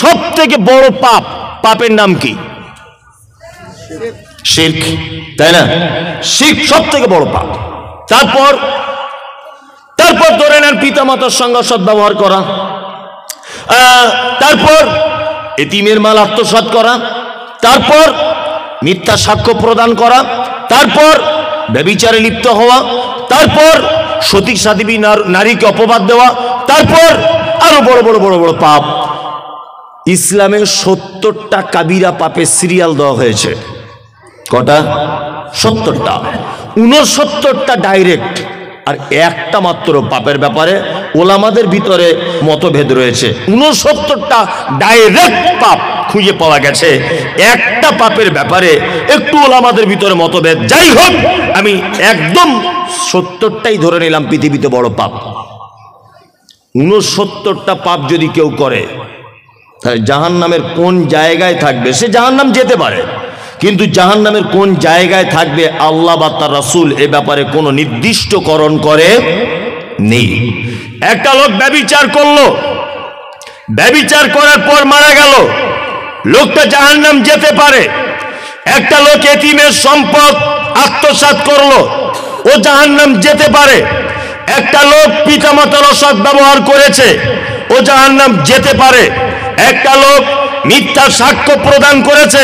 সব থেকে বড় পাপ, পাপের নাম কি? শিরক, তাই না? শিরক সব থেকে বড় পাপ। তারপর ধরে নেন পিতা মাতার সঙ্গে সদ্ব্যবহার করা, তারপর এতিমের মাল আত্মসাৎ করা, তারপর মিথ্যা সাক্ষ্য প্রদান করা, তারপর ব্যভিচারে লিপ্ত হওয়া, তারপর সতী সাধ্বী নারীকে অপবাদ দেওয়া, তারপর আরো বড় বড় বড় বড় পাপ। ইসলামে 70টা কাবিরা পাপের সিরিয়াল দেওয়া হয়েছে। কটা? 70টা। 69টা ডাইরেক্ট, আর একটা মাত্র পাপের ব্যাপারে ওলামাদের ভিতরে মতভেদ রয়েছে। 69টা ডাইরেক্ট পাপ খুঁজে পাওয়া গেছে, একটা পাপের ব্যাপারে একটু ওলামাদের ভিতরে মতভেদ। যাই হোক, আমি একদম 70টাই ধরে নিলাম পৃথিবীতে বড় পাপ। 69টা পাপ যদি কেউ করে, তাহলে জাহান্নামের কোন জায়গায় থাকবে? সে জাহান্নাম যেতে পারে, কিন্তু জাহান্নামের কোন জায়গায় থাকবে আল্লাহ বা তার রাসূল এ ব্যাপারে কোনো নির্দিষ্টকরণ করে নেই। একটা লোক ব্যভিচার করলো, ব্যভিচার করার পর মারা গেল, লোকটা জাহান্নাম যেতে পারে। একটা লোক এতিমের সম্পদ আত্মসাৎ করলো, ও জাহান্নাম যেতে পারে। একটা লোক পিতামাতার অসৎ ব্যবহার করেছে, ও জাহান্নাম যেতে পারে। একটা লোক মিথ্যা সাক্ষ্য প্রদান করেছে,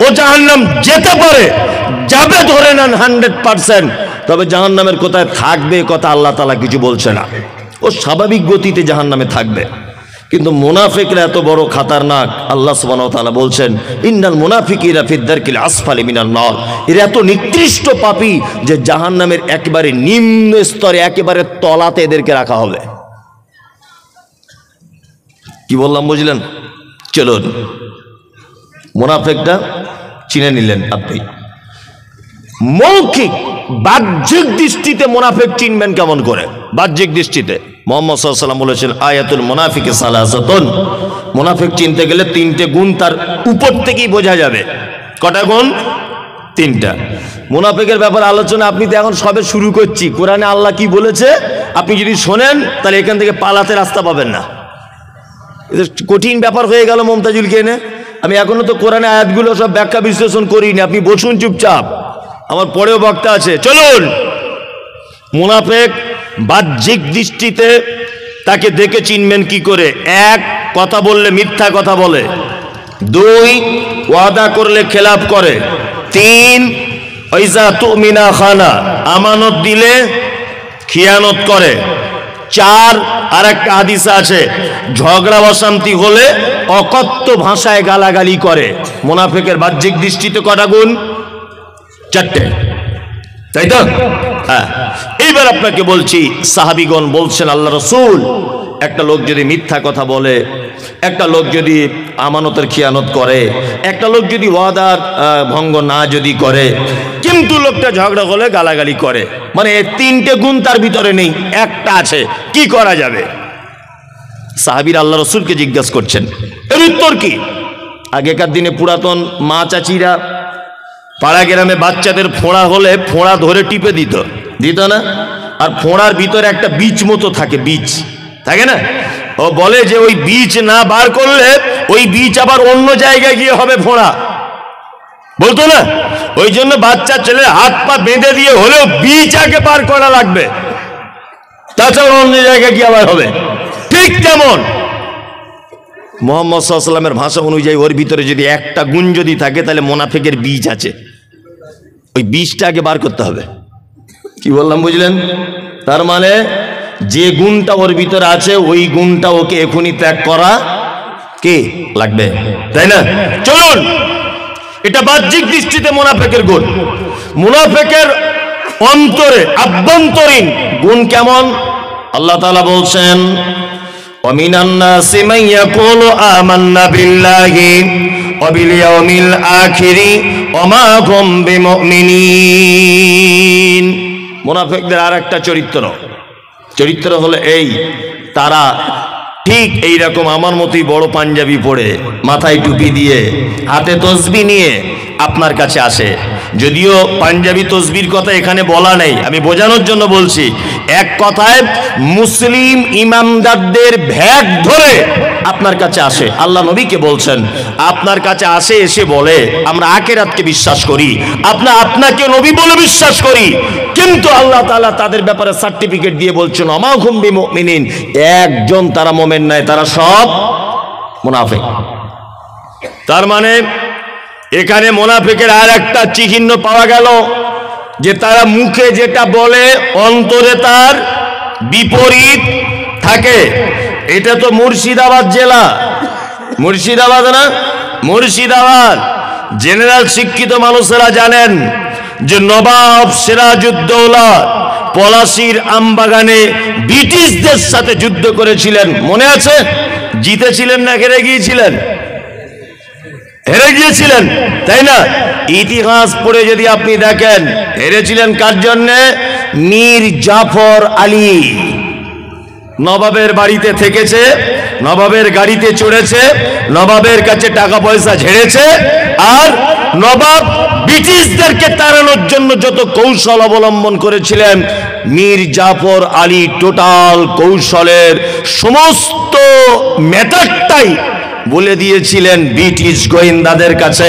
ও জাহান্নাম যেতে পারে, যাবে ধরে নেন 100%। তবে জাহান্নামের কোথায় থাকবে কথা আল্লাহ তাআলা কিছু বলছে না, ও স্বাভাবিক গতিতে জাহান্নামে থাকবে। কিন্তু মুনাফিকরা এত বড় খাতারনাক, আল্লাহ সুবহানাহু ওয়া তাআলা বলছেন ইন্নাল মুনাফিকিনা ফিদ দারকিল আসফালি মিনান নার। এরা এত নিকৃষ্ট পাপী যে জাহান্নামের একেবারে নিম্ন স্তরে, একেবারে তলাতে এদেরকে রাখা হবে। কি বললাম বুঝলেন? চলুন, মুনাফিকটা চিনে নিলেন আপনি। মৌখিক বাহ্যিক দৃষ্টিতে মুনাফিক চিনবেন কেমন করে? বাহ্যিক দৃষ্টিতে মুহাম্মদ সাল্লাল্লাহু আলাইহি ওয়াসাল্লাম বলেছেন আয়াতুল মুনাফিকি সালাসাতুন। মুনাফিক চিনতে গেলে 3টে গুণ তার উপর থেকেই বোঝা যাবে। কটা গুণ? 3টা। মুনাফিকের ব্যাপারে আলোচনা আপনি তো এখন সবে শুরু করছি। কোরআনে আল্লাহ কি বলেছে আপনি যদি শোনেন, তাহলে এখান থেকে পালাতে রাস্তা পাবেন না। এটা কঠিন ব্যাপার হয়ে গেল মমতাজুলকে এনে। আমি এখনো তো কোরআনে আয়াতগুলো সব ব্যাখ্যা বিশ্লেষণ করিনি, আপনি বসুন চুপচাপ, আমার পরেও বক্তা আছে। চলুন, মুনাফিক বাহ্যিক দৃষ্টিতে তাকে দেখে চিনবেন কি করে? 1, কথা বললে মিথ্যা কথা বলে। 2, ওয়াদা করলে খেলাফ করে। 3, ওয়াইজা তুমিনা খানা, আমানত দিলে খিয়ানত করে। 4, আর একটা হাদিস আছে, ঝগড়া অশান্তি হলে অকথ্য ভাষায় গালাগালি করে। মুনাফিকের বাহ্যিক দৃষ্টিতে কটা গুণ? 4টে, তাই তো? হ্যাঁ। এইবার আপনাকে বলছি, সাহাবীগণ বলছেন আল্লাহ রাসূল, একটা লোক যদি মিথ্যা কথা বলে, একটা লোক যদি আমানতের খিয়ানত করে, একটা লোক যদি ওয়াদার ভঙ্গ না যদি করে, কিন্তু লোকটা ঝগড়া হলে গালাগালি করে, মানে 3টে গুণ তার ভিতরে নেই, একটা আছে, কি করা যাবে? সাহাবীরা আল্লাহ রাসূলকে জিজ্ঞাসা করছেন, এর উত্তর কি? আগেকার দিনে পুরাতন মা চাচিরা পাড়া গ্রামে বাচ্চাদের ফোঁড়া হলে ফোঁড়া ধরে টিপে দিত না? আর ফোঁড়ার ভিতরে একটা বীজ মতো থাকে, বীজ থাকে না? ও বলে যে ওই বীজ না বার করলে ওই বীজ আবার অন্য জায়গায় গিয়ে হবে ফোঁড়া, বলতো না? ওই জন্য বাচ্চা ছেলে হাত পা বেঁধে দিয়ে হলেও বীজ আগে বার করা লাগবে, তাছাড়া অন্য জায়গায় গিয়ে আবার হবে। ঠিক তেমন মুহাম্মদ সাল্লাল্লাহু আলাইহি ওয়াসাল্লামের ভাষা অনুযায়ী ওর ভিতরে যদি একটা গুণ যদি থাকে, তাহলে মুনাফিকের বীজ আছে, ওই বীজটা আগে বার করতে হবে। কি বললাম বুঝলেন? তার মানে যে গুণটা ওর ভিতরে আছে ওই গুণটা ওকে এখনই ত্যাগ করা কে লাগবে, তাই না? চলুন, এটা বাহ্যিক দৃষ্টিতে মুনাফিকের গুণ। মুনাফিকের অন্তরে আভ্যন্তরীণ গুণ কেমন? আল্লাহ তাআলা বলছেন وَمِنَ النَّاسِ مَن يَقُولُ آمَنَّا بِاللَّهِ وَبِالْيَوْمِ الْآخِرِ وَمَا هُمْ بِمُؤْمِنِينَ। মুনাফিকদের আরেকটা চরিত্র হলো এই, তারা ঠিক এই রকম আমার মতোই বড় পাঞ্জাবি পরে, মাথায় টুপি দিয়ে, হাতে তসবিহ নিয়ে আপনার কাছে আসে, যদিও পাঞ্জাবি তসবির কথা এখানে বলা নেই, আমি বোঝানোর জন্য বলছি। এক কথায় মুসলিম ইমামদারদের ভ্যাট ধরে আপনার কাছে আসে, আল্লাহ নবীকে বলছেন, আপনার কাছে আসে, এসে বলে আমরা আখিরাতকে বিশ্বাস করি, আপনাকে নবী বলে বিশ্বাস করি, কিন্তু আল্লাহ তাআলা তাদের ব্যাপারে সার্টিফিকেট দিয়ে বলছেন আমা হুম বিমুমিনিন, একজন তারা মুমিন নয়, তারা সব মুনাফিক। তার মানে এখানে মুনাফিকের আর একটা চিহ্ন পাওয়া গেল, যে তারা মুখে যেটা বলে অন্তরে তার বিপরীত থাকে। এটা তো মুর্শিদাবাদ জেলা, মুর্শিদাবাদ না, মুর্শিদাবাদ জেনারেল শিক্ষিত মানুষেরা জানেন যে নবাব সিরাজউদ্দৌলা পলাশীর আমবাগানে ব্রিটিশদের সাথে যুদ্ধ করেছিলেন, মনে আছে? জিতেছিলেন না হেরে গিয়েছিলেন? হেরে গিয়েছিলেন, তাই না? ইতিহাস পড়ে যদি আপনি দেখেন, হেরেছিলেন কার জন্যে? মীর জাফর আলী নবাবের বাড়িতে থেকেছে, নবাবের গাড়িতে চড়েছে, নবাবের কাছে টাকা পয়সা ঝেড়েছে, আর নবাব ব্রিটিশদেরকে তাড়ানোর জন্য যত কৌশল অবলম্বন করেছিলেন, মীর জাফর আলী টোটাল কৌশলের সমস্ত ম্যাটারটাই বলে দিয়েছিলেন ব্রিটিশ গোয়েন্দাদের কাছে।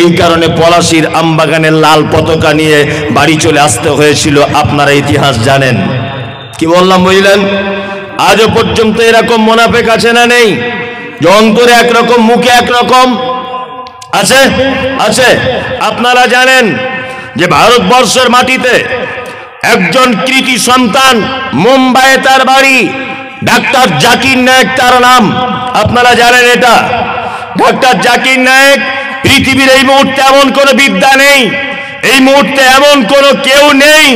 এই কারণে পলাশীর আমবাগানের লাল পতাকা নিয়ে বাড়ি চলে আসতে হয়েছিল। আপনারা ইতিহাস জানেন। কি বললাম বুঝলেন? আজও পর্যন্ত এরকম মুনাফিক আছে না নেই? যে অন্তরে একরকম মুখে একরকম আছে, আছে। আপনারা জানেন যে ভারতবর্ষের মাটিতে একজন কৃতি সন্তান, মুম্বাইয়ে তার বাড়ি, ডাক্তার জাকির নায়েক তার নাম। আপনারা জানেন এটা? ডাক্তার জাকির নায়েক, পৃথিবীর এই মুহূর্তে এমন কোনো বিদ্যা নেই, এই মুহূর্তে এমন কোনো কেউ নেই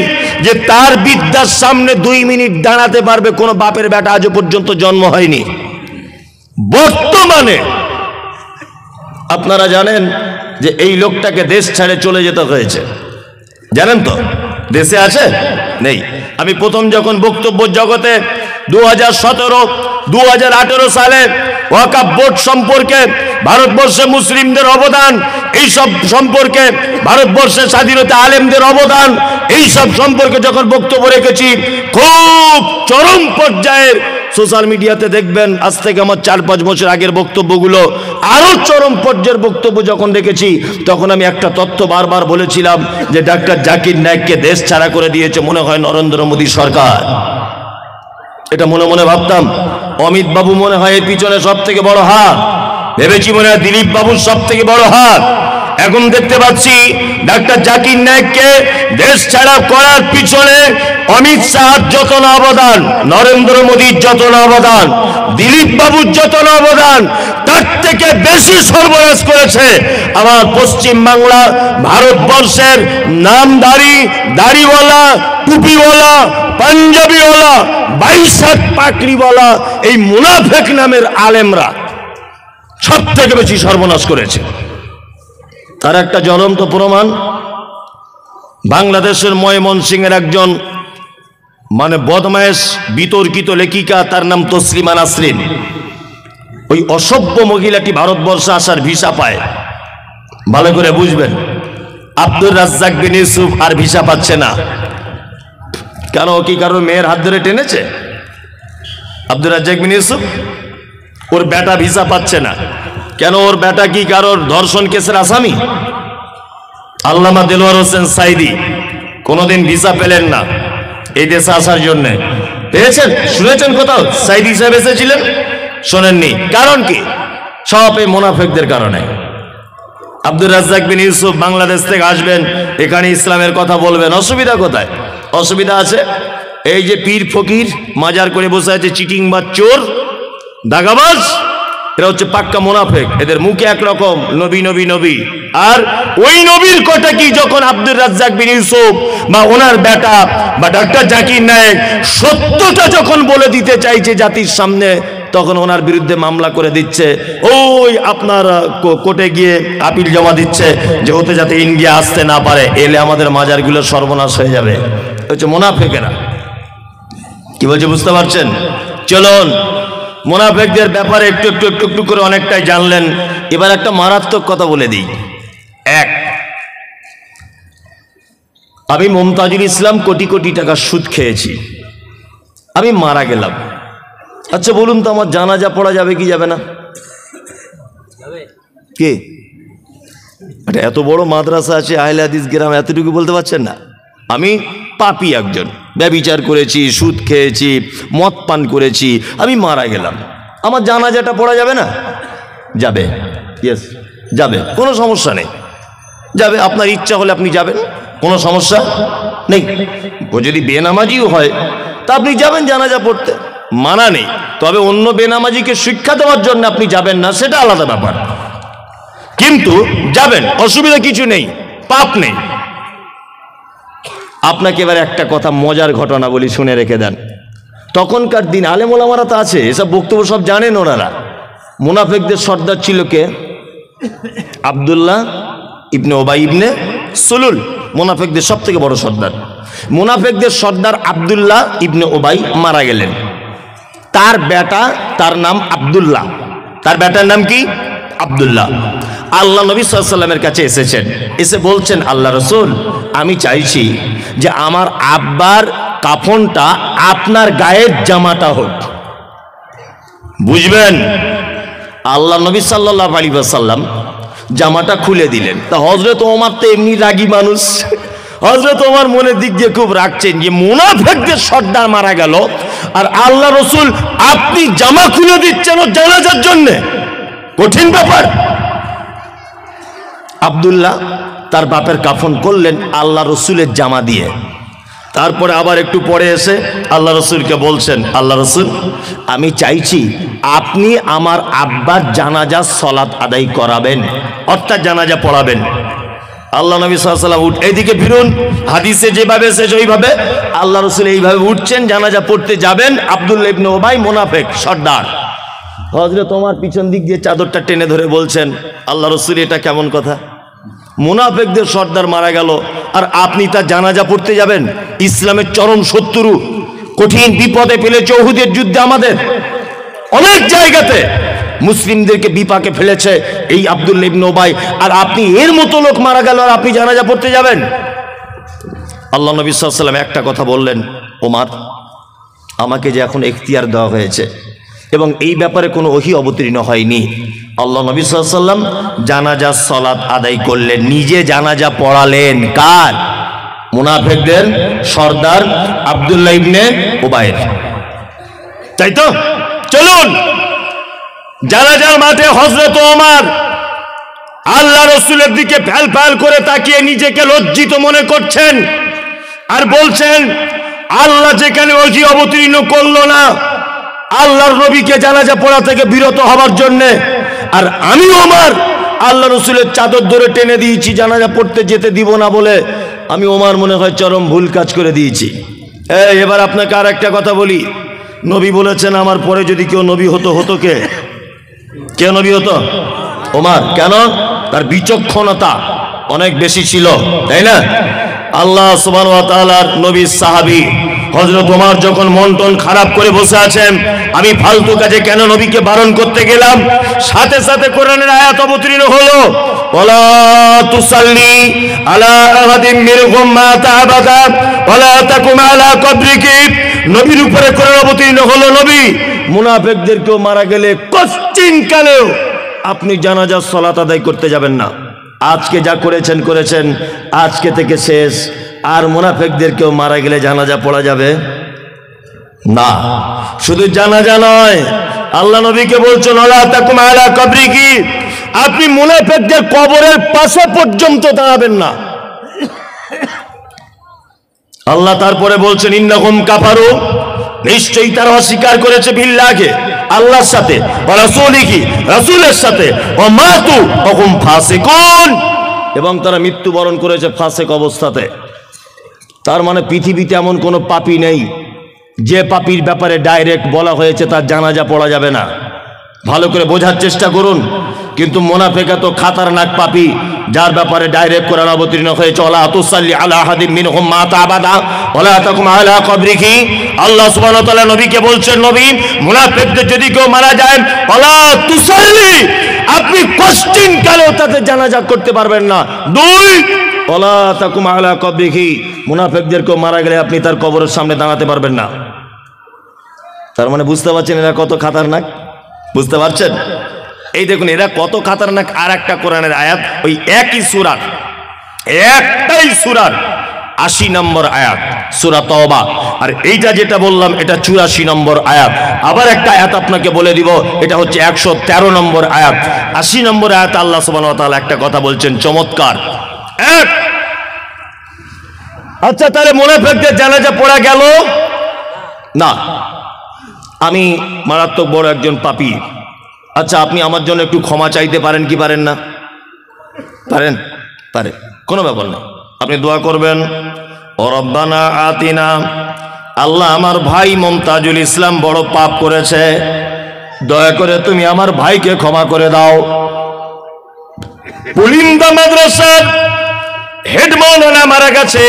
যে তার বিদ্যার সামনে 2 মিনিট দাঁড়াতে পারবে। কোনো বাপের বেটা আজও পর্যন্ত জন্ম হয়নি। বর্তমানে আপনারা জানেন যে এই লোকটাকে দেশ ছেড়ে চলে যেতে হয়েছে, জানেন তো? দেশে আছে? নেই। আমি প্রথম যখন বক্তব্য জগতে 2017, 2018 সালে ওয়াকফ বোর্ড সম্পর্কে, ভারতবর্ষে মুসলিমদের অবদান, এই সব সম্পর্কে, ভারতবর্ষের স্বাধীনতা আলেমদের অবদান, এই সব সম্পর্কে যখন বক্তব্য রেখেছি, খুব চরম পর্যায়ের সোশ্যাল মিডিয়াতে দেখবেন, আজ থেকে আমার 4-5 বছর আগের বক্তব্যগুলো, আরো চরম পর্যায়ের বক্তব্য যখন দেখেছি, তখন আমি একটা তথ্য বারবার বলেছিলাম যে ডাক্তার জাকির নায়েককে দেশ ছাড়া করে দিয়েছে মনে হয় নরেন্দ্র মোদী সরকার। এটা মনে মনে ভাবতাম। অমিত বাবু মনে হয় এর পিছনে সব থেকে বড় হাত, ভেবেছি মনে হয় দিলীপ বাবুর সব থেকে বড় হাত। এখন দেখতে পাচ্ছি ডাক্তার জাকির নায়েককে দেশ ছাড়া করার পিছনে অমিত শাহর যত না অবদান, নরেন্দ্র মোদীর যত না অবদান, দিলীপ বাবুর যত না অবদান, তার থেকে বেশি সর্বনাশ করেছে আমার পশ্চিম বাংলা, ভারতবর্ষের নামধারী, দাড়িওয়ালা, টুপিওয়ালা, পাঞ্জাবিওয়ালা, 22 হাত পাকড়িওয়ালা এই মুনাফিক নামের আলেমরা সব থেকে বেশি সর্বনাশ করেছে। তার একটা জ্বলন্ত প্রমাণ, বাংলাদেশের ময়মনসিংহের একজন মানে বদমায়েশ বিতর্কিত লেখিকা, তার নাম তসলিমা নাসরিন। ওই অসভ্য মহিলাটি ভারতবর্ষে আসার ভিসা পায়। ভালো করে বুঝবেন, আব্দুর রাজ্জাক বিন ইউসুফ আর ভিসা পাচ্ছে না। কেন? কি কারণ? মেয়ের হাত ধরে টেনেছে আব্দুর রাজ্জাক বিন ইউসুফ? ওর বেটা ভিসা পাচ্ছে না কেন? ওর বেটা কি কারোর ধর্ষণ কেসের আসামি? আল্লামা দেলোয়ার হোসেন সাইদি কোনোদিন ভিসা পেলেন না এই দেশে আসার জন্য। পেয়েছেন? শুনেছেন কোথাও সাইদি সাহেব এসেছিলেন? শোনেননি। কারণ কি? সব এই মুনাফিকদের কারণে। আব্দুর রাজ্জাক বিন ইউসুফ বাংলাদেশ থেকে আসবেন, এখানে ইসলামের কথা বলবেন, অসুবিধা কোথায়? অসুবিধা আছে এই যে পীর ফকির মাজার করে বসে আছে, চিটিং বা চোর, দাগাবাজ, এরা হচ্ছে পাক্কা মুনাফিক। এদের মুখে একরকম নবী নবী নবী, আর ওই নবীর কথা কি যখন আব্দুর রাজ্জাক বিন ইউসুফ বা ওনার বেটা বা ডাক্তার জাকির নায়েক সত্যটা যখন বলে দিতে চাইছে জাতির সামনে, তখন ওনার বিরুদ্ধে মামলা করে দিচ্ছে, ওই আপনার কোর্টে গিয়ে আপিল জমা দিচ্ছে যে ওতে যাতে ইন্ডিয়া আসতে না পারে, এলে আমাদের মাজারগুলো সর্বনাশ হয়ে যাবে। হচ্ছে মুনাফিকেরা। কি বলছে বুঝতে পারছেন? চলুন মুনাফিকদের ব্যাপারে একটু একটু একটু একটু করে অনেকটাই জানলেন। এবার একটা মারাত্মক কথা বলে দিই। এক, আমি মমতাজুল ইসলাম কোটি কোটি টাকা সুদ খেয়েছি, আমি মারা গেলাম। আচ্ছা বলুন তো, আমার জানাজা পড়া যাবে কি যাবে না? কে এত বড় মাদ্রাসা আছে, আহলে হাদিস গ্রাম, এতটুকু বলতে পারছেন না? আমি পাপী একজন, ব্যভিচার করেছি, সুদ খেয়েছি, মদ পান করেছি, আমি মারা গেলাম, আমার জানাজাটা পড়া যাবে না? যাবে, ইয়েস যাবে, কোনো সমস্যা নেই, যাবে। আপনার ইচ্ছা হলে আপনি যাবেন, কোনো সমস্যা নেই। ও যদি বেনামাজিও হয় তা আপনি যাবেন জানাজা পড়তে, মানা নেই। তবে অন্য বেনামাজিকে শিক্ষা দেওয়ার জন্য আপনি যাবেন না, সেটা আলাদা ব্যাপার, কিন্তু যাবেন, অসুবিধা কিছু নেই, পাপ নেই। আপনাকে এবার একটা কথা, মজার ঘটনা বলি, শুনে রেখে দেন। তখনকার দিন আলেম ওলামারা তো আছে, এসব বক্তব্য সব জানেন ওনারা। মুনাফিকদের সর্দার ছিল কে? আব্দুল্লাহ ইবনে ওবাই ইবনে সুলুল, মুনাফিকদের সব থেকে বড় সর্দার। মুনাফিকদের সর্দার আব্দুল্লাহ ইবনে ওবাই মারা গেলেন। তার বেটা, তার নাম আব্দুল্লাহ, তার বেটার নাম কি? আব্দুল্লাহ। আল্লাহ নবী সাল্লাল্লাহু আলাইহি ওয়াসাল্লামের কাছে এসেছেন, এসে বলছেন, আল্লাহ রাসূল, আমি চাইছি যে আমার আব্বার কাফনটা আপনার গায়ের জামাটা হোক। বুঝবেন? আল্লাহ নবী সাল্লাল্লাহু আলাইহি ওয়াসাল্লাম জামাটা খুলে দিলেন। তা হযরত ওমর তো এমনি রাগী মানুষ, হযরত ওমর মনের দিক দিয়ে খুব রাখছেন যে মুনাফিকদের সর্দার মারা গেল, আর আল্লাহ রাসূল আপনি জামা খুলে দিচ্ছেন ও জানাজার জন্য, কঠিন ব্যাপার। আব্দুল্লাহ তার বাপের কাফন করলেন আল্লাহ রসুলের জামা দিয়ে। তারপরে আবার একটু পরে এসে আল্লাহ রসুলকে বলছেন, আল্লাহ রসুল, আমি চাইছি আপনি আমার আব্বার জানাজা সলাত আদায় করাবেন, অর্থাৎ জানাজা পড়াবেন। আল্লাহ নবী সাল্লাল্লাহু আলাইহি ওয়াসাল্লাম এইদিকে ফিরুন, হাদিসে যেভাবে এসেছে ওইভাবে আল্লাহ রসুল এইভাবে উঠছেন, জানাজা পড়তে যাবেন। আব্দুল্লাহ ইবনে ওবাই মুনাফিক সর্দার, হযরত ওমর পিছন দিক দিয়ে চাদরটা টেনে ধরে বলছেন, আল্লাহ রসুল এটা কেমন কথা? মুনাফিকদের সর্দার মারা গেল আর আপনি তার জানাজা পড়তে যাবেন? ইসলামের চরম শত্রু, কঠিন বিপদে ফেলেছে উহুদের যুদ্ধে, আমাদের অনেক জায়গাতে মুসলিমদেরকে বিপাকে ফেলেছে এই আব্দুল্লাহ ইবনে ওবাই, আর আপনি এর মতো লোক মারা গেল আর আপনি জানাজা পড়তে যাবেন? আল্লাহ নবী সাল্লাল্লাহু আলাইহি ওয়াসাল্লাম একটা কথা বললেন, ওমর, আমাকে যে এখন এখতিয়ার দেওয়া হয়েছে এবং এই ব্যাপারে কোনো ওহী অবতীর্ণ হয়নি, আল্লাহ নবী সাল্লাল্লাহু আলাইহি ওয়াসাল্লাম জানাজা সালাত আদায় করলেন, নিজে জানাজা পড়ালেন। কার? মুনাফিকদের সর্দার আব্দুল্লাহ ইবনে ওবাইর, তাই তো? চলুন, জানাজার মাঠে হযরত ওমর আল্লাহ রসুলের দিকে ফ্যাল ফ্যাল করে তাকিয়ে নিজেকে লজ্জিত মনে করছেন আর বলছেন, আল্লাহ যেখানে ওহী অবতীর্ণ করলো না আল্লাহর নবীকে জানাজা পড়া থেকে বিরত হবার জন্য, আর আমি ওমর আল্লাহ রসুলের চাদর ধরে টেনে দিয়েছি জানাজা পড়তে যেতে দিব না বলে, আমি ওমর মনে হয় চরম ভুল কাজ করে দিয়েছি। এবার আপনাকে আর একটা কথা বলি, নবী বলেছেন আমার পরে যদি কেউ নবী হতো, হতো কে? কে নবী হতো? ওমর। কেন? তার বিচক্ষণতা অনেক বেশি ছিল, তাই না? আল্লাহ সুবহানাহু ওয়া তাআলার নবী সাহাবী হযরত ওমর যখন মন টন খারাপ করে বসে আছেন, আমি ফালতু কাজে কেন নবীকে বারণ করতে গেলাম, সাথে সাথে কোরআনের আয়াত অবতীর্ণ হলো, ওয়ালা তুসাল্লি আলা আহাদিন মিনহুম মাতা আবাদা ওয়ালা তাকুম আলা কবরিহি। নবীর উপরে কোরআন অবতীর্ণ হলো, নবী মুনাফিকদের কেউ মারা গেলে কশ্চিন কালেও আপনি জানাজার সালাত আদায় করতে যাবেন না। আজকে যা করেছেন করেছেন, আজকে থেকে শেষ। আর মুনাফিকদের কেউ মারা গেলে জানাজা পড়া যাবে না। শুধু জানাজা নয়, আল্লাহ নবীকে বলছেন ওয়ালা তাকুম আলা কবরিহি, আপনি মুনাফিকদের কবরের পাশে পর্যন্ত দাঁড়াবেন না। আল্লাহ তারপরে বলছেন ইন্নাহুম কাফারু, নিশ্চয়ই তারা অস্বীকার করেছে বিল্লাহি, আল্লাহর সাথে, ওয়া রাসূলিহি, রাসূলের সাথে, ওয়া মাতু ওয়া হুম ফাসিকুন, এবং তারা মৃত্যুবরণ করেছে ফাসিক অবস্থাতে। তার মানে পৃথিবীতে এমন কোনো পাপী নেই যে পাপীর ব্যাপারে ডাইরেক্ট বলা হয়েছে তার জানাজা পড়া যাবে না। ভালো করে বোঝার চেষ্টা করুন। কিন্তু মুনাফিক তো খাতারনাক পাপী, যার ব্যাপারে ডাইরেক্ট কোরআন অবতীর্ণ হয়েছে ওয়ালা তুসাল্লি আলা আহাদিন মিনহুম মাতা আবাদা ওয়ালা তাকুম আলা কবরিহি। আল্লাহ সুবহানাহু ওয়া তাআলা নবীকে বলছেন, নবী মুনাফিকদের যদি কেউ মারা যায় ওয়ালা তুসাল্লি, আপনি কোশ্চিন কালেও তাদের জানাজা করতে পারবেন না। দুই, ওয়ালা তাকুম আলা কবরিহি, মুনাফিকদেরকে মারা গেলে আপনি তার কবরের সামনে দাঁড়াতে পারবেন না। তার মানে বুঝতে পারছেন এরা কত খাতারনাক? বুঝতে পারছেন? এই দেখুন এরা কত খাতারনাক। আর একটা কোরআনের আয়াত, ওই একই সূরার, একটাই সূরার 80 নম্বর আয়াত, সূরা তওবা। আর এইটা যেটা বললাম এটা 84 নম্বর আয়াত। আবার একটা আয়াত আপনাকে বলে দিব, এটা হচ্ছে 113 নম্বর আয়াত। 80 নম্বর আয়াত আল্লাহ সুবহানাহু ওয়া তাআলা একটা কথা বলছেন চমৎকার। আচ্ছা, তাহলে মুনাফিকদের জানাজা পড়া গেল না, আমি মারাত্মক বড় একজন পাপী। আচ্ছা, আপনি আমার জন্য একটু ক্ষমা চাইতে পারেন কি পারেন না? পারেন? পারেন, কোনো ব্যাপার না। আপনি দোয়া করবেন, ও রব্বানা আতিনা, আল্লাহ আমার ভাই মমতাজুল ইসলাম বড় পাপ করেছে, দয়া করে তুমি আমার ভাইকে ক্ষমা করে দাও। পুলিন্দা মাদ্রাসার হেড মাওলানা মারা গেছে,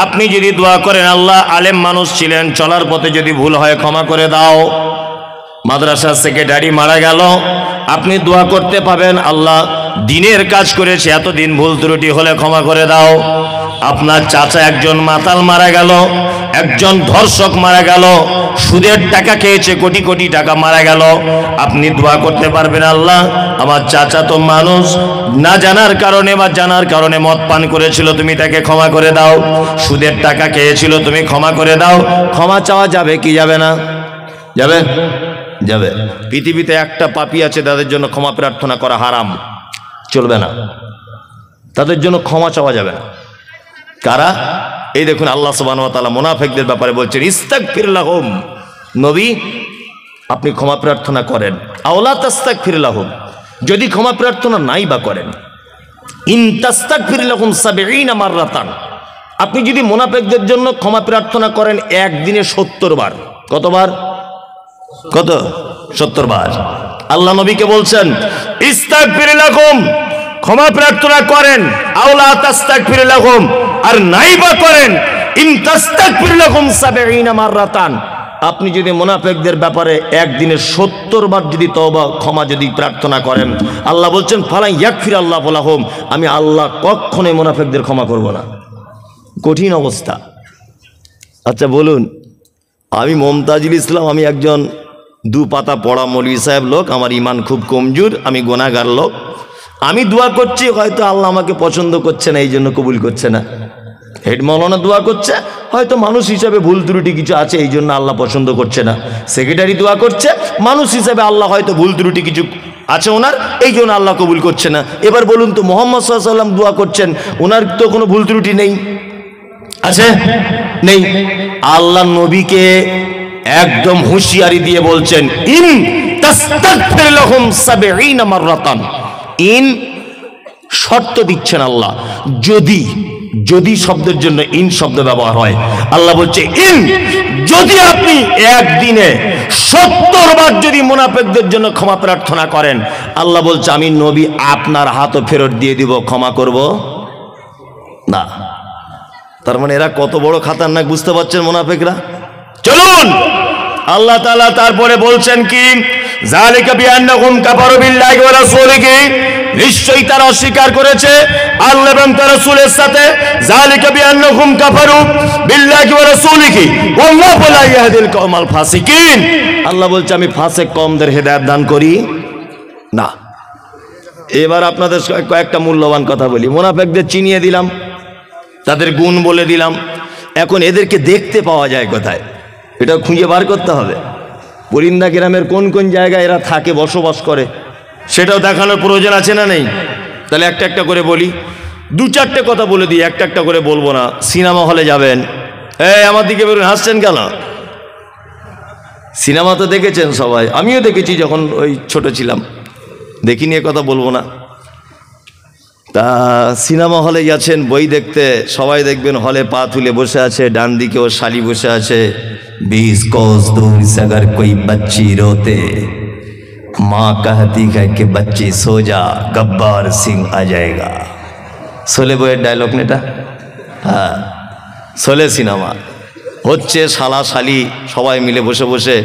আপনি যদি দোয়া করেন আল্লাহ আলেম মানুষ ছিলেন, চলার পথে যদি ভুল হয় ক্ষমা করে দাও। মাদ্রাসার সেক্রেটারি মারা গেল, আপনি দোয়া করতে পাবেন আল্লাহ দিনের কাজ করেছে, এতদিন ভুল ত্রুটি হলে ক্ষমা করে দাও। আপনার চাচা একজন মাতাল মারা গেল, একজন ধর্ষক মারা গেল, সুদের টাকা খেয়েছে, কোটি কোটি টাকা মারা গেল, আপনি দোয়া করতে পারবেন আল্লাহ আমার চাচা তো মানুষ, না জানার কারণে বা জানার কারণে মদ পান করেছিল, তুমি তাকে ক্ষমা করে দাও। সুদের টাকা খেয়েছিল, তুমি ক্ষমা করে দাও। ক্ষমা চাওয়া যাবে কি যাবে না? যাবে, যাবে। পৃথিবীতে একটা পাপী আছে তাদের জন্য ক্ষমা প্রার্থনা করা হারাম, চলবে না, তাদের জন্য ক্ষমা চাওয়া যাবে না। কারা? এই দেখুন আল্লাহ সুবহানাহু ওয়া তাআলা মুনাফিকদের ব্যাপারে বলছেন, ইস্তাগফির লাহুম, নবী আপনি ক্ষমা প্রার্থনা করেন। আওলা তাস্তাগফির লাহুম, যদি ক্ষমা প্রার্থনা নাই বা করেন, ইন তাস্তাগফির লাহুম 70 মাররাতান, আপনি যদি মুনাফিকদের জন্য ক্ষমা প্রার্থনা করেন একদিনে 70 বার। কতবার? কত? 70 বার। আল্লাহ নবীকে বলছেন ইস্তাগফির লাহুম, ক্ষমা প্রার্থনা করেন। আওলা তাস্তাগফির লাহুম, আর নাই বা করেন ইন তাস্তাগফির লাহুম 70 মাররাতান, আপনি যদি মুনাফিকদের ব্যাপারে একদিনে 70 বার যদি তওবা ক্ষমা যদি প্রার্থনা করেন, আল্লাহ বলছেন ফালা ইয়াগফির আল্লাহু লাহুম, আমি আল্লাহ কখনোই মুনাফিকদের ক্ষমা করব না। কঠিন অবস্থা। আচ্ছা বলুন, আমি মমতাজুল ইসলাম, আমি একজন 2 পাতা পড়া মৌলভী সাহেব লোক, আমার ইমান খুব কমজোর, আমি গুনাহগার লোক, আমি দোয়া করছি, হয়তো আল্লাহ আমাকে পছন্দ করছে না, এই জন্য কবুল করছে না। হেড মাওলানা দোয়া করছে, হয়তো মানুষ হিসাবে ভুল ত্রুটি কিছু আছে, এই জন্য আল্লাহ পছন্দ করছে না। সেক্রেটারি দোয়া করছে, মানুষ হিসাবে আল্লাহ হয়তো ভুল ত্রুটি কিছু আছে ওনার, এই জন্য আল্লাহ কবুল করছে না। এবার বলুন তো, মুহাম্মদ সাল্লাল্লাহু আলাইহি ওয়াসাল্লাম দোয়া করছেন, ওনার তো কোনো ভুল ত্রুটি নেই, আছে? নেই। আল্লাহ নবীকে একদম হুঁশিয়ারি দিয়ে বলছেন ইন তাস্তাগফির লাহুম 70 মাররাতান, ইন শর্ত দিচ্ছেন আল্লাহ, যদি, যদি শব্দের জন্য ইন শব্দ ব্যবহার হয়, আল্লাহ বলছে ইন, যদি আপনি একদিনে 70 বার যদি মুনাফিকদের জন্য ক্ষমা প্রার্থনা করেন, আল্লাহ বলছে আমি নবী আপনার হাতও ফেরত দিয়ে দিব, ক্ষমা করব না। তার মানে এরা কত বড় খাতারনাক, বুঝতে পারছেন মুনাফিকরা? চলুন আল্লাহ তাআলা তারপরে বলছেন কি, যালিকা বিআন্নাহুম কাফারু বিল্লাহি ওয়া রাসূলিহি, নিশ্চয়ই তারা অস্বীকার করেছে আল্লাহ এবং তার রাসূলের সাথে। যালিকা বিআন্নাহুম কাফারু বিল্লাহি ওয়া রাসূলিহি ওয়াল্লাহু লা ইয়াহদিল কওমাল ফাসিকিন, আল্লাহ বলছে আমি ফাসিক কওমদের হেদায়েত দান করি না। এবার আপনাদের কয়েকটা মূল্যবান কথা বলি। মুনাফিকদের চিনিয়ে দিলাম, তাদের গুণ বলে দিলাম, এখন এদেরকে দেখতে পাওয়া যায় কোথায়, এটা খুঁজে বার করতে হবে। পরিন্দা গ্রামের কোন কোন জায়গায় এরা থাকে, বসবাস করে, সেটাও দেখানোর প্রয়োজন আছে না নেই? তাহলে একটা একটা করে বলি, 2-4টে কথা বলে দিই, একটা একটা করে বলবো না। সিনেমা হলে যাবেন, এই আমার দিকে বেরোন, হাসছেন কেন? সিনেমা তো দেখেছেন সবাই, আমিও দেখেছি যখন ওই ছোট ছিলাম, দেখি নিয়ে কথা বলবো না। তা সিনেমা হলে যাচ্ছেন বই দেখতে, সবাই দেখবেন হলে পা তুলে বসে আছে, ডান দিকে ও শালি বসে আছে। 20 कोस दूर से अगर कोई बच्ची रोते, माँ कहती है कि बच्ची सो जा, गब्बार सिंह आ जाएगा। শোলে বইয়ের ডায়লগ নেটা, হ্যাঁ শোলে সিনেমা হচ্ছে, শালা শালি সবাই মিলে বসে বসে,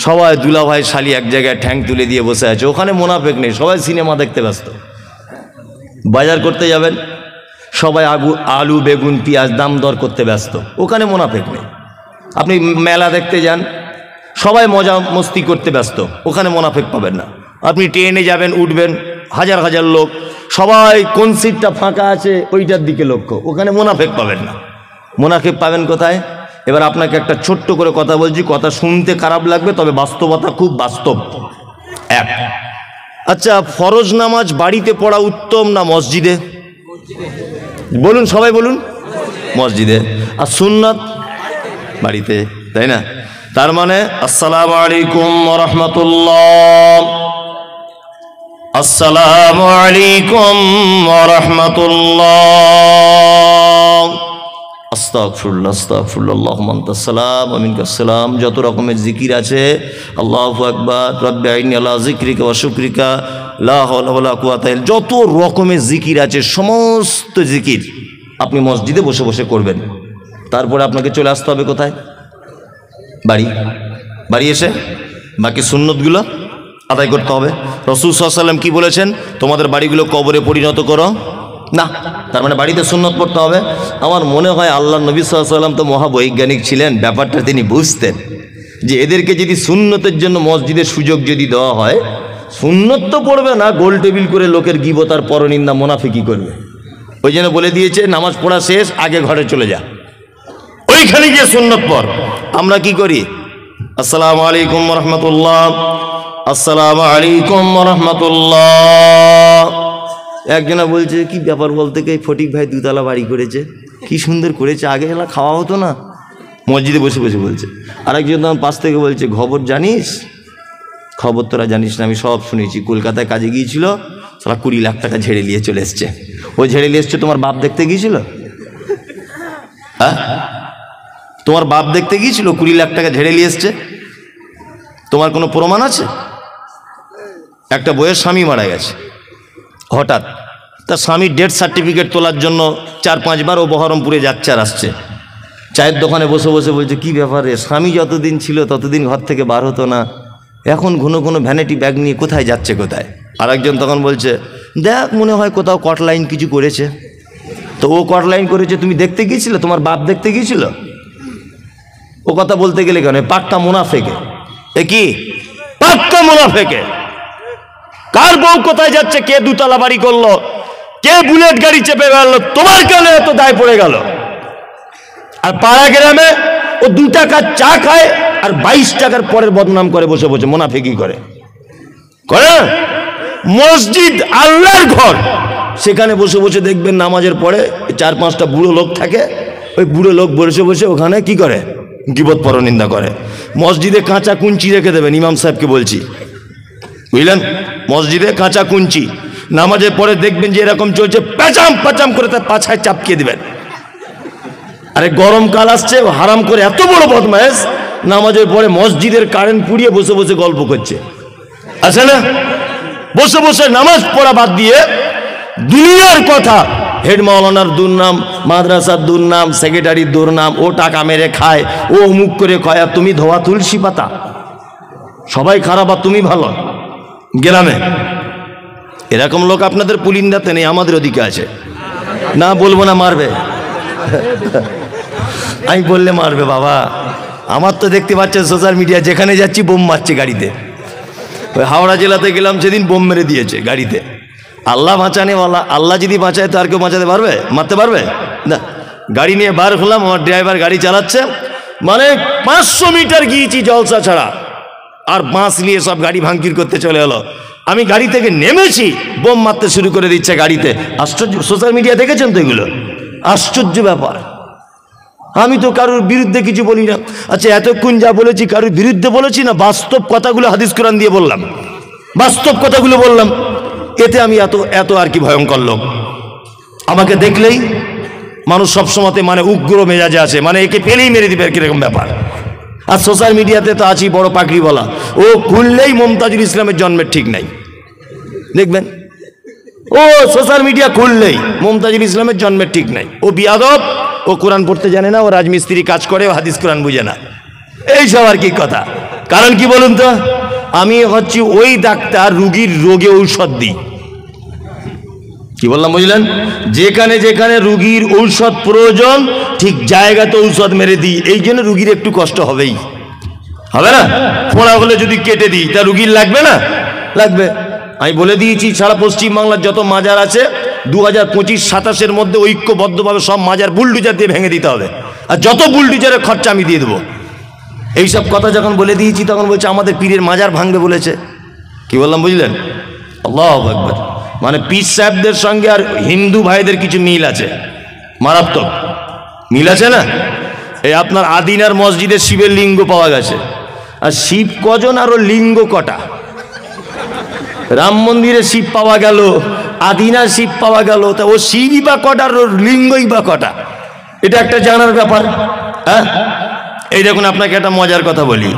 সবাই দুলাভাই শালি এক জায়গায় ঠ্যাং তুলে দিয়ে বসে আছে, ওখানে মুনাফিক নেই, সবাই সিনেমা দেখতে ব্যস্ত। বাজার করতে যাবেন, সবাই আলু বেগুন পেঁয়াজ দাম দর করতে ব্যস্ত, ওখানে মুনাফিক নেই। আপনি মেলা দেখতে যান, সবাই মজা মস্তি করতে ব্যস্ত, ওখানে মুনাফিক পাবেন না। আপনি ট্রেনে যাবেন, উঠবেন, হাজার হাজার লোক, সবাই কোন সিটটা ফাঁকা আছে ওইটার দিকে লক্ষ্য, ওখানে মুনাফিক পাবেন না। মুনাফিক পাবেন কোথায়? এবার আপনাকে একটা ছোট্ট করে কথা বলছি, কথা শুনতে খারাপ লাগবে, তবে বাস্তবতা খুব বাস্তব। এক, আচ্ছা, ফরজ নামাজ বাড়িতে পড়া উত্তম না মসজিদে? বলুন, সবাই বলুন। মসজিদে। আর সুন্নাত বাড়িতে, তাই না? তার মানে আসসালামু আলাইকুম ওয়া রাহমাতুল্লাহ, আসসালামু আলাইকুম ওয়া রাহমাতুল্লাহ, আস্তাগফিরুল্লাহ আস্তাগফিরুল্লাহ, আল্লাহুম্মা আনতাস সালাম ওয়া মিনকাস সালাম, যত রকমের জিকির আছে, আল্লাহু আকবার, রব্বি আইনি আলা যিকরিকা ওয়া শুকরিকা, লা হাওলা ওয়ালা কুওয়াতা ইল্লা, যত রকমের জিকির আছে সমস্ত জিকির আপনি মসজিদে বসে বসে করবেন। তারপরে আপনাকে চলে আসতে হবে কোথায়? বাড়ি এসে বাকি সুন্নতগুলো আদায় করতে হবে। রাসূল সাল্লাল্লাহু আলাইহি ওয়াসাল্লাম কি বলেছেন? তোমাদের বাড়িগুলো কবরে পরিণত করো না। তার মানে বাড়িতে সুন্নত পড়তে হবে। আমার মনে হয় আল্লাহ নবী সাল্লাল্লাহু আলাইহি ওয়াসাল্লাম তো মহাবৈজ্ঞানিক ছিলেন, ব্যাপারটা তিনি বুঝতেন যে এদেরকে যদি সুন্নতের জন্য মসজিদের সুযোগ যদি দেওয়া হয়, সুন্নত তো পড়বে না, গোল টেবিল করে লোকের গীবত আর পরনিন্দা মুনাফিকি করবে। ওই জন্য বলে দিয়েছে নামাজ পড়া শেষ, আগে ঘরে চলে যা, ওইখানে গিয়ে সুন্নত পড়। আমরা কি করি? আসসালামু আলাইকুম ওয়া রাহমাতুল্লাহ, আসসালামু আলাইকুম ওয়া রাহমাতুল্লাহ। একজনা বলছে কি ব্যাপার বলতে, কে ফটিক ভাই দুতলা বাড়ি করেছে, কি সুন্দর করেছে, আগে এলা খাওয়া হতো না? মসজিদে বসে বসে বলছে। আরেকজন তখন পাশ থেকে বলছে, খবর জানিস? খবর তোরা জানিস না, আমি সব শুনেছি। কলকাতায় কাজে গিয়েছিল, সারা 20 লাখ টাকা ঝেড়ে নিয়ে চলে এসছে। ওই ঝেড়ে নিয়ে এসছে তোমার বাপ দেখতে গিয়েছিল? হ্যাঁ, তোমার বাপ দেখতে গিয়েছিল, 20 লাখ টাকা ঝেড়ে নিয়ে এসছে? তোমার কোনো প্রমাণ আছে? একটা বইয়ের স্বামী মারা গেছে, হঠাৎ তার স্বামীর ডেথ সার্টিফিকেট তোলার জন্য 4-5 বার ও বহরমপুরে যাচ্ছে আর আসছে। চায়ের দোকানে বসে বসে বলছে, কি ব্যাপারে, স্বামী যতদিন ছিল ততদিন ঘর থেকে বার হতো না, এখন ঘন ঘন ভ্যানিটি ব্যাগ নিয়ে কোথায় যাচ্ছে কোথায়? আর একজন তখন বলছে, দেখ মনে হয় কোথাও কট লাইন কিছু করেছে। তো ও কট লাইন করেছে, তুমি দেখতে গিয়েছিলে? তোমার বাপ দেখতে গিয়েছিল? ও কথা বলতে গেলে কেন? পাক্কা মুনাফেকে। এ কি পাক্কা মুনাফেকে? কার বউ কোথায় যাচ্ছে, কে দুতলা বাড়ি করলো, কে বুলেট গাড়ি চেপে গেল, তোমার কেন এত দায় পড়ে গেল? আর পাড়া গ্রামে ও 2 টাকার চা খায় আর 22 টাকার পরের বদনাম করে বসে বসে, মুনাফিকি করে। মসজিদ আল্লাহর ঘর, সেখানে বসে বসে দেখবেন নামাজের পরে 4-5টা বুড়ো লোক থাকে, ওই বুড়ো লোক বসে বসে ওখানে কি করে? গীবত পরনিন্দা করে। মসজিদে কাঁচা কুঞ্চি রেখে দেবেন, ইমাম সাহেবকে বলছি, বুঝলেন? মসজিদে কাঁচা কুঞ্চি, নামাজের পরে দেখবেন যে এরকম চলছে, প্যাচাম প্যাচাম করে তার পাছায় চাপকিয়ে দেবেন। আরে গরমকাল আসছে, হারাম করে এত বড় বদমায়েশ, নামাজের পরে মসজিদের কারেন্ট পুড়িয়ে বসে বসে গল্প করছে, আছে না? বসে বসে নামাজ পড়া বাদ দিয়ে দুনিয়ার কথা, হেড মাওলানার দুর্নাম, মাদ্রাসার দুর্নাম, সেক্রেটারির দুর্নাম, ও টাকা মেরে খায়, ও অমুক করে খায়, আর তুমি ধোয়া তুলসী পাতা, সবাই খারাপ আর তুমি ভালো। গ্রামে এরকম লোক আপনাদের পুলিন্দাতে নেই, আমাদের ওদিকে আছে। না বলবো না, মারবে। আমি বললে মারবে বাবা। আমার তো দেখতে পাচ্ছেন সোশ্যাল মিডিয়া, যেখানে যাচ্ছি বোম মারছে গাড়িতে। ওই হাওড়া জেলাতে গেলাম সেদিন, বোম মেরে দিয়েছে গাড়িতে। আল্লাহ বাঁচানেওয়ালা, আল্লাহ যদি বাঁচায় তো আর কেউ বাঁচাতে পারবে? মারতে পারবে না। গাড়ি নিয়ে বার হলাম, আমার ড্রাইভার গাড়ি চালাচ্ছে, মানে 500 মিটার গিয়েছি জলসা ছাড়া, আর বাঁশ নিয়ে সব গাড়ি ভাঙচুর করতে চলে এলো। আমি গাড়ি থেকে নেমেছি, বোম মারতে শুরু করে দিচ্ছে গাড়িতে। আশ্চর্য, সোশ্যাল মিডিয়া দেখেছেন তো এগুলো? আশ্চর্য ব্যাপার। আমি তো কারোর বিরুদ্ধে কিছু বলি না। আচ্ছা, এতক্ষণ যা বলেছি কারোর বিরুদ্ধে বলেছি না? বাস্তব কথাগুলো হাদিস কোরআন দিয়ে বললাম, বাস্তব কথাগুলো বললাম। এতে আমি এত আর কি ভয়ঙ্কর লোক? আমাকে দেখলেই মানুষ সবসময়তে মানে উগ্র মেজাজে আছে, মানে একে পেলেই মেরে দিবে, কিরকম ব্যাপার। আর সোশ্যাল মিডিয়াতে তো আছি বড় পাকড়ি বলা, ও খুললেই মমতাজুল ইসলামের জন্মের ঠিক নাই, দেখবেন। ও সোশ্যাল মিডিয়া খুললেই মমতাজুল ইসলামের জন্মের ঠিক নাই, ও বিয়াদব, ও কোরআন পড়তে জানে না, ও রাজমিস্ত্রি কাজ করে, ও হাদিস কোরআন বুঝে না, এইসব আর কি কথা। কারণ কি বলুন তো? আমি হচ্ছি ওই ডাক্তার, রুগীর রোগে ঔষধ দিই। কি বললাম বুঝলেন? যেখানে যেখানে রুগীর ঔষধ প্রয়োজন ঠিক জায়গাতে ঔষধ মেরে দিই, এই জন্য রুগীর একটু কষ্ট হবেই, হবে না? ফোড়া হলে যদি কেটে দিই তা রুগীর লাগবে না? লাগবে। আমি বলে দিয়েছি সারা পশ্চিমবাংলার যত মাজার আছে 2025-27 মধ্যে ঐক্যবদ্ধভাবে সব মাজার বুলডুজার দিয়ে ভেঙে দিতে হবে, আর যত বুলডুজারের খরচা আমি দিয়ে দেবো। এইসব কথা যখন বলে দিয়েছি তখন বলছে আমাদের পীরের মাজার ভাঙবে বলেছে। কি বললাম বুঝলেন? আল্লাহু আকবার। মানে পীর সাহেবদের সঙ্গে আর হিন্দু ভাইদের কিছু মিল আছে, মারাত্মক মিল আছে না? এই আপনার আদিনার মসজিদে শিবের লিঙ্গ পাওয়া গেছে, আর শিব কজন আর ও লিঙ্গ কটা? রাম মন্দিরে শিব পাওয়া গেল, আদিনার শিব পাওয়া গেল, তা ও শিবই বা কটা আর ওর লিঙ্গই বা কটা? এটা একটা জানার ব্যাপার। হ্যাঁ, এই দেখুন আপনাকে একটা মজার কথা বলি।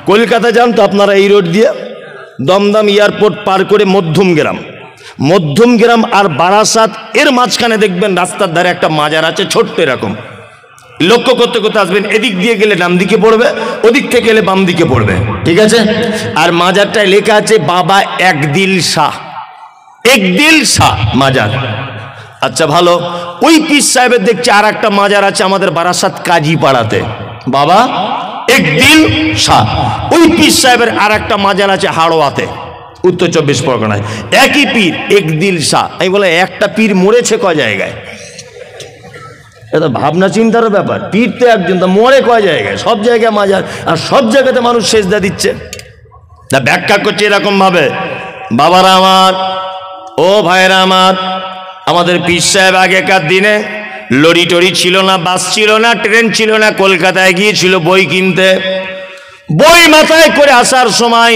কলকাতা যান তো আপনারা এই রোড দিয়ে দমদম এয়ারপোর্ট পার করে মধ্যমগ্রাম আর বারাসাত এর মাঝখানে দেখবেন রাস্তার ধারে একটা মাজার আছে, ছোট্ট এরকম। লক্ষ্য করতে করতে আসবেন, এদিক দিয়ে গেলে ডান দিকে পড়বে, ওদিক থেকে গেলে বাম দিকে পড়বে, ঠিক আছে? আর মাজারটায় লেখা আছে বাবা একদিল শাহ মাজার। আচ্ছা ভালো, ওই পীর সাহেবের দেখছি আর একটা মাজার আছে আমাদের বারাসাত কাজীপাড়াতে, বাবা একদিল শাহ। ওই পীর সাহেবের আর একটা মাজার আছে হাড়োয়াতে, উত্তর 24 পরগনায়, একই পীর একদিল শাহ। আমি বলে একটা পীর মরেছে কয় জায়গায়? এটা ভাবনা চিন্তারও ব্যাপার। পীর তো একজন, তা মরে কয় জায়গায়? সব জায়গায় মাজার, আর সব জায়গাতে মানুষ সেজদা দিচ্ছে। তা ব্যাখ্যা করছে এরকম ভাবে, বাবারা আমার, ও ভাইরা আমার, আমাদের পীর সাহেব আগেকার দিনে লরি টরি ছিল না, বাস ছিল না, ট্রেন ছিল না, কলকাতায় গিয়েছিল বই কিনতে। বই মাথায় করে আসার সময়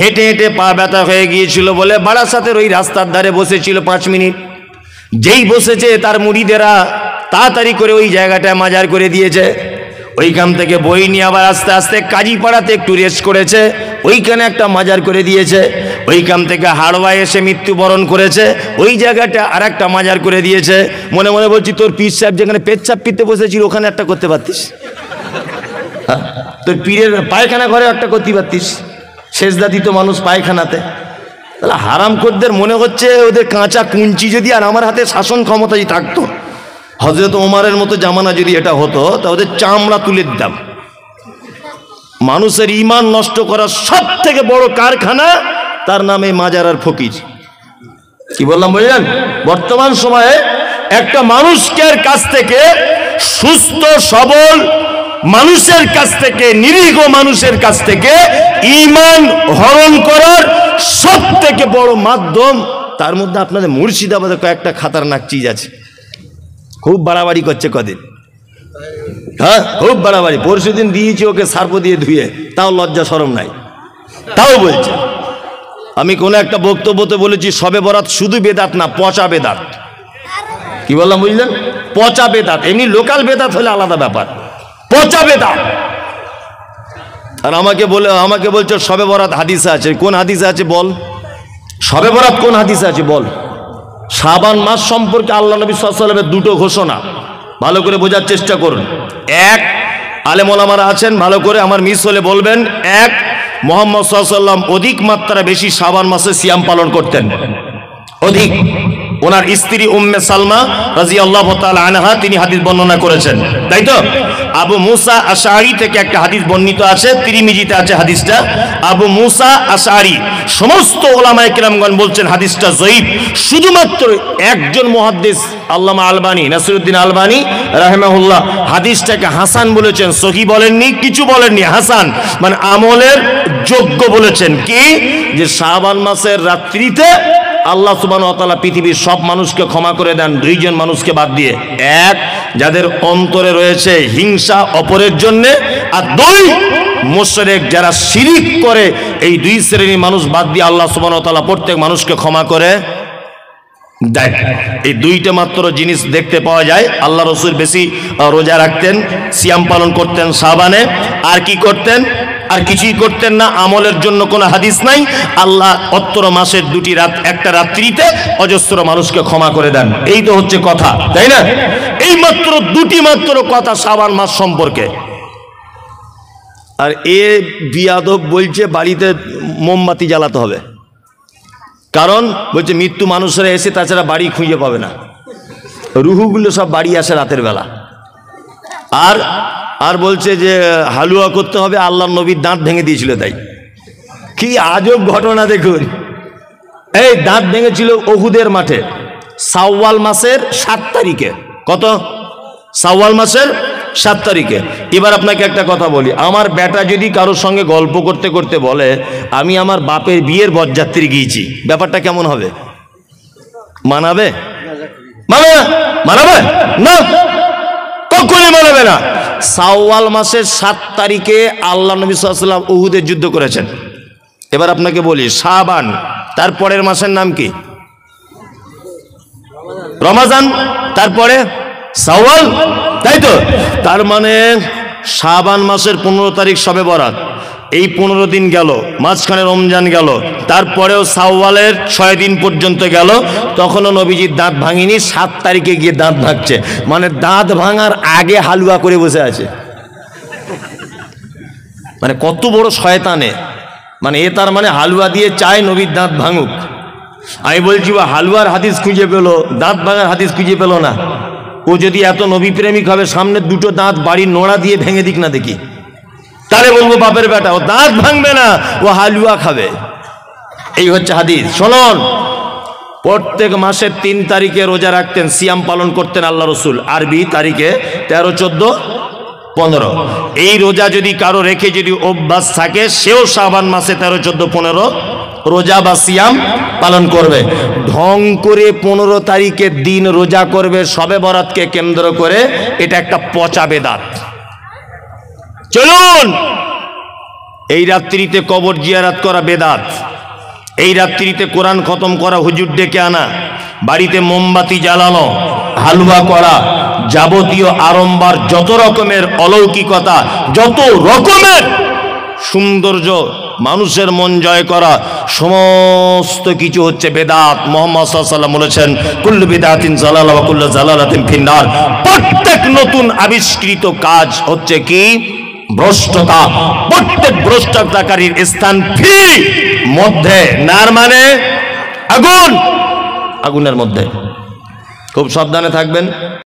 হেঁটে হেঁটে পা ব্যথা হয়ে গিয়েছিল বলে বারাসাতের ওই রাস্তার ধারে বসেছিল 5 মিনিট। যেই বসেছে তার মুরিদেরা তাড়াতাড়ি করে ওই জায়গাটায় মাজার করে দিয়েছে। ওইখান থেকে বই নিয়ে আবার আস্তে আস্তে কাজীপাড়াতে একটু রেস্ট করেছে, ওইখানে একটা মাজার করে দিয়েছে। ওইখান থেকে হাড়োয়া এসে মৃত্যুবরণ করেছে, ওই জায়গাটা আর একটা মাজার করে দিয়েছে। মনে মনে বলছি তোর পীর সাহেব যেখানে পেচ্ছাপ পিতে বসেছিল ওখানে একটা করতে পারতিস, তোর পীরের পায়খানা ঘরে একটা করতে পারতিস, সেজদা দিত মানুষ পায়খানাতে। তাহলে হারামখোরদের মনে হচ্ছে ওদের কাঁচা কুঞ্চি যদি আর আমার হাতে শাসন ক্ষমতাই থাকতো, হযরত ওমরের মতো জামানা যদি এটা হতো, তা ওদের চামড়া তুলে দিতাম। মানুষের ঈমান নষ্ট করার সব থেকে বড় কারখানা, তার নামে মাজার আর ফকির। কি বললাম বুঝলেন? বর্তমান সময়ে একটা মানুষের কাছ থেকে, সুস্থ সবল মানুষের কাছ থেকে, নিরীহ মানুষের কাছ থেকে ঈমান হরণ করার সব থেকে বড় মাধ্যম। তার মধ্যে আপনাদের মুর্শিদাবাদে কয়েকটা খাতারনাক চিজ আছে, খুব বাড়াবাড়ি করছে কদিন। হ্যাঁ, খুব বাড়াবাড়ি। পরশুদিন দিয়েছি ওকে সার্প দিয়ে ধুয়ে, তাও লজ্জা শরম নাই, তাও বলছে। আমি কোনো একটা বক্তব্যতে বলেছি শবে বরাত শুধু বেদাত না, পচা বেদাত। কি বললাম বুঝলেন? পচা বেদাত। এমনি লোকাল বেদাত হলে আলাদা ব্যাপার, পচা বেদাত। আর আমাকে বলছো শবে বরাত হাদিসে আছে। কোন হাদিসে আছে বল? শবে বরাত কোন হাদিসে আছে বল? শাবান মাস সম্পর্কে আল্লাহ নবী সাল্লাল্লাহু আলাইহি ওয়াসাল্লামের দুটো ঘোষণা, ভালো করে বোঝার চেষ্টা করুন। এক, আলেম ওলামারা আছেন, ভালো করে আমার মিস হলে বলবেন। এক, মুহাম্মদ সাল্লাল্লাহু আলাইহি ওয়াসাল্লাম অধিক মাত্রা বেশি শাবান মাসে সিয়াম পালন করতেন, অধিক। ওনার স্ত্রী উম্মে সালমা রাদিয়াল্লাহু তাআলা আনহা তিনি হাদিস বর্ণনা করেছেন, তাই তো? আবু মুসা আশআরী থেকে একটা হাদিস বর্ণিত আছে, তিরমিজিতে আছে হাদিসটা। আবু মুসা আশআরী, সমস্ত ওলামায়ে কেরামগণ বলছেন হাদিসটা যঈফ। শুধুমাত্র একজন মুহাদ্দিস আল্লামা আলবানী, নাসিরউদ্দিন আলবানী রাহিমাহুল্লাহ হাদিসটাকে হাসান বলেছেন, সহিহ বলেননি, কিছু বলেননি, হাসান মানে আমলের যোগ্য বলেছেন। কি যে শাবান মাসের রাত্রিতে আল্লাহ সুবহানাহু ওয়া তাআলা পৃথিবীর সব মানুষকে ক্ষমা করে দেন, দুইজন মানুষকে বাদ দিয়ে। এক, যাদের অন্তরে রয়েছে হিংসা অপরের জন্য, আর দুই, মুশরিক যারা শিরিক করে। এই দুই শ্রেণীর মানুষ বাদ দিয়ে আল্লাহ সুবহানাহু ওয়া তাআলা প্রত্যেক মানুষকে ক্ষমা করে দেয়। এই দুইটা মাত্র জিনিস দেখতে পাওয়া যায়। আল্লাহ রাসূল বেশি রোজা রাখতেন, সিয়াম পালন করতেন শাবানে। আর কি করতেন? আর কিছুই করতেন না। আমলের জন্য কোনো হাদিস নাই। আল্লাহ অত্র মাসের দুটি রাত, একটা রাত্রিতে অজস্র মানুষকে ক্ষমা করে দেন। এই তো হচ্ছে কথা, তাই না? এই মাত্র দুটি মাত্র কথা শাবান মাস সম্পর্কে। আর এ বিয়াদব বলছে বাড়িতে মোমবাতি জ্বালাতে হবে। কারণ বলছে মৃত্যু মানুষেরা এসে তাছাড়া বাড়ি খুঁজে পাবে না, রুহুগুলো সব বাড়ি আসে রাতের বেলা। আর আর বলছে যে হালুয়া করতে হবে, আল্লাহর নবীর দাঁত ভেঙে দিয়েছিল তাই। কি আজব ঘটনা দেখুন, এই দাঁত ভেঙেছিল উহুদের মাঠে শাওয়াল মাসের 7 তারিখে। কত? শাওয়াল মাসের 7 তারিখে। এবার আপনাকে একটা কথা বলি, আমার বেটা যদি কারোর সঙ্গে গল্প করতে করতে বলে আমি আমার বাপের বিয়ের বরযাত্রী গিয়েছি, ব্যাপারটা কেমন হবে? মানাবে? মানাবে না, কখনই মানাবে না। শাওয়াল মাসের 7 তারিখে আল্লাহ নবী সাল্লাল্লাহু আলাইহি ওয়াসাল্লাম উহুদের যুদ্ধ করেছেন। এবার আপনাকে বলি, শাবান তারপরের মাসের নাম কি? রমাজান, তারপরে শাওয়াল, তাই তো? তার মানে শাবান মাসের 15 তারিখ শবে বরাত, এই 15 দিন গেল, মাঝখানে রমজান গেল, তারপরেও শাওয়ালের 6 দিন পর্যন্ত গেল, তখনও নবীজির দাঁত ভাঙিনি। 7 তারিখে গিয়ে দাঁত ভাঙছে, মানে দাঁত ভাঙার আগে হালুয়া করে বসে আছে। মানে কত বড় শয়তানে, মানে এ তার মানে হালুয়া দিয়ে চায় নবীর দাঁত ভাঙুক। আমি বলছি ও হালুয়ার হাদিস খুঁজে পেলো, দাঁত ভাঙার হাদিস খুঁজে পেলো না। ও যদি এত নবী প্রেমিক হবে, সামনের দুটো দাঁত বাড়ির নোড়া দিয়ে ভেঙে দিক না দেখি, তাহলে বলবো বাপের বেটা, ও দাঁত ভাঙবে না, ও হালুয়া খাবে। এই হচ্ছে হাদিস। শুনুন, প্রত্যেক মাসের 3 তারিখে রোজা রাখতেন, সিয়াম পালন করতেন আল্লাহ রসুল। আরবি তারিখে 13, 14, 15। এই রোজা যদি কারো রেখে যদি অভ্যাস থাকে, সেও শাবান মাসে 13, 14, 15 রোজা বা সিয়াম পালন করবে। ঢং করে 15 তারিখের দিন রোজা করবে শবে বরাতকে কেন্দ্র করে, এটা একটা পচা বেদাত। চলুন, এই রাত্রিতে কবর জিয়ারাত করা বেদাত, এই রাত্রিতে কোরআন খতম করা, হুজুর ডেকে আনা, বাড়িতে মোমবাতি জ্বালানো, হালুয়া করা, যাবতীয় আড়ম্বর, যত রকমের অলৌকিকতা, যত রকমের সৌন্দর্য, মানুষের মন জয় করা, সমস্ত কিছু হচ্ছে বেদাত। মুহাম্মদ সাল্লাল্লাহু আলাইহি ওয়াসাল্লাম বলেছেন, কুল্লু বিদআতিন যালালা ওয়া কুল্লু যালালাতিন ফিন্নার। প্রত্যেক নতুন আবিষ্কৃত কাজ হচ্ছে কি? ভ্রষ্টতা। প্রত্যেক ভ্রষ্টতাকারীর স্থান ফি মধ্যে, নার মানে আগুন, আগুনের মধ্যে। খুব সাবধানে থাকবেন।